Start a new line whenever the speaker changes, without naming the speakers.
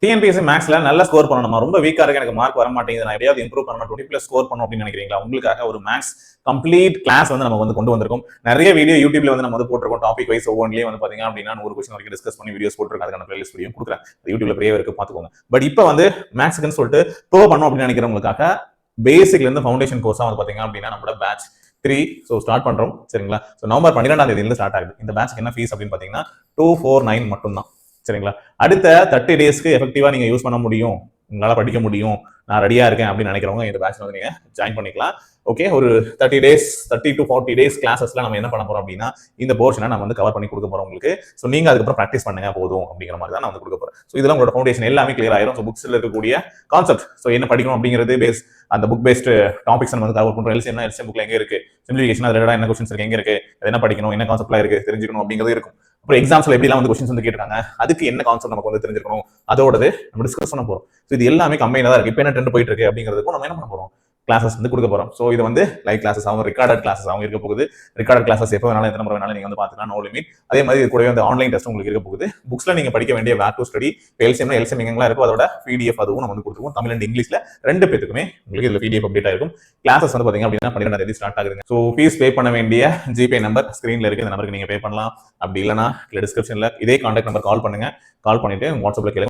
TNPSC மேக்ஸ்ல நல்லா score பண்ணணும். ரொம்ப வீக்கா இருக்கு, எனக்கு மார்க் வர மாட்டேங்குது, நான் எப்படியாவது இம்ப்ரூவ் பண்ணணும், 20+ ஸ்கோர் பண்ணணும் அப்படின்னு நினைக்கிறீங்களா? உங்களுக்காக ஒரு மேக்ஸ் கம்ப்ளீட் கிளாஸ் வந்து நம்ம வந்து கொண்டு வந்திருக்கோம். நிறைய வீடியோ யூடியூப்ல வந்து நம்ம வந்து போட்டிருக்கோம். டாபிக் வைஸ் ஒவ்வொன்றிலேயே வந்து பாத்தீங்க அப்படின்னா 100 கொஸ்டின் வரைக்கும் டிஸ்கஸ் பண்ணி வீடியோஸ் போட்டிருக்கேன். அதுக்கான பிளேலிஸ்ட் வீடியோ கொடுக்குறேன், யூடியூப்ல ஃப்ரீயா இருக்கு, பாத்துக்கோங்க. பட் இப்போ வந்து மேக்ஸ்க்குன்னு சொல்லிட்டு ப்ரோ பண்ணணும் அப்படின்னு நினைக்கிறவங்களுக்காக பேசிக்ல இருந்து ஃபவுண்டேஷன் கோர்ஸா வந்து பாத்தீங்க அப்படின்னா நம்மளோட பேட்ச் 3 ஸ்டார்ட் பண்றோம். சரிங்களா? நவம்பர் 12ஆம் தேதியிலிருந்து ஸ்டார்ட் ஆகுது. இந்த பேட்ச்க்கு என்ன ஃபீஸ் அப்படின்னு பாத்தீங்கன்னா 249 மட்டும் தான். சரிங்களா? அடுத்த 30 டேஸ்க்கு எஃபெக்டிவா நீங்க யூஸ் பண்ண முடியும், உங்களால படிக்க முடியும், நான் ரெடியா இருக்கேன் அப்படின்னு நினைக்கிறவங்க இந்த பேட்ச்ல வந்து நீங்க ஜாயின் பண்ணிக்கலாம். ஓகே, ஒரு 30 டேஸ் 30 to 40 டேஸ் கிளாஸஸ்ல நம்ம என்ன பண்ண போறோம் அப்படின்னா இந்த போர்ஷனை நம்ம வந்து கவர் பண்ணி கொடுக்க போறோம் உங்களுக்கு. ஸோ நீங்க அதுக்கப்புறம் ப்ராக்டிஸ் பண்ணுங்க போதும் அப்படிங்கிற மாதிரி தான் நான் வந்து கொடுக்க போறேன். ஸோ இதெல்லாம் உங்களோட ஃபவுண்டேஷன் எல்லாமே கிளியர் ஆயிரும். ஸோ புக்ஸ்ல இருக்கக்கூடிய கான்செப்ட், ஸோ என்ன படிக்கணும் அப்படிங்கிறது பேஸ், அந்த புக் பேஸ்ட் டாபிக்ஸ் நம்ம வந்து கவர் பண்றோம். எல்சிஎம் எல்சிஎம் புக்ல எங்க இருக்கு, சிம்பிளிஃபிகேஷன் அது என்ன கொஸ்டின்ஸ் இருக்கு, எங்க இருக்கு, என்ன படிக்கணும், என்ன கான்செப்ட்லாம் இருக்கு தெரிஞ்சுக்கணும் அப்படிங்கிறது இருக்கும். அப்புறம் எக்ஸாம்ஸ்ல எப்படிலாம் வந்து கொஸ்டின்ஸ் வந்து கேட்டிருக்காங்க, அதுக்கு என்ன கான்செப்ட் நமக்கு வந்து தெரிஞ்சிருக்கணும், அதோடது நம்ம டிஸ்கஸ் பண்ண போறோம். ஸோ இது எல்லாமே கம்பைனா தான் இருக்கு. இப்போ என்ன ட்ரெண்ட் போயிட்டு இருக்கு அப்படிங்கிறதுக்கும் நம்ம என்ன பண்ண போறோம், கிளாஸஸ் வந்து கொடுக்க போறோம். ஸோ இது வந்து லைவ் கிளாஸஸ் ஆகும், ரெக்கார்டட் கிளாஸஸ் ஆகும் இருக்க போகுது. ரெக்கார்டட் கிளாஸஸ் எப்போ வேணாலும் எத்தனை முறை வேணாலும் நீங்க வந்து பார்த்துக்கலாம், நோ லிமிட். அதே மாதிரி இது கூடவே வந்து ஆன்லைன் டெஸ்ட் உங்களுக்கு இருக்க போகுது. புக்ஸ்ல நீங்க படிக்க வேண்டிய வேர் டு ஸ்டடி, எல்சிஎம் எங்கெல்லாம் இருக்கும் அதோட பிடிஎஃப் அதுவும் நம்ம வந்து கொடுத்துருவோம். தமிழ் அண்ட் இங்கிலீஷ்ல ரெண்டு பேத்துக்குமே உங்களுக்கு இதுல பிடிஎஃப் அப்டேட் ஆயிருக்கும். கிளாஸஸ் வந்து பாத்தீங்க அப்படின்னா 12ஆம் தேதி ஸ்டார்ட் ஆகுதுங்க. ஸோ ஃபீஸ் பே பண்ண வேண்டிய ஜிபே நம்பர் ஸ்கிரீன்ல இருக்கு, இந்த நம்பருக்கு நீங்க பே பண்ணலாம். அப்படி இல்லைன்னா டிஸ்கிரிப்ஷன்ல இதே கான்டாக்ட் நம்பர் கால் பண்ணுங்க. கால் பண்ணிட்டு வாட்ஸ்அப்ல கேளுங்க.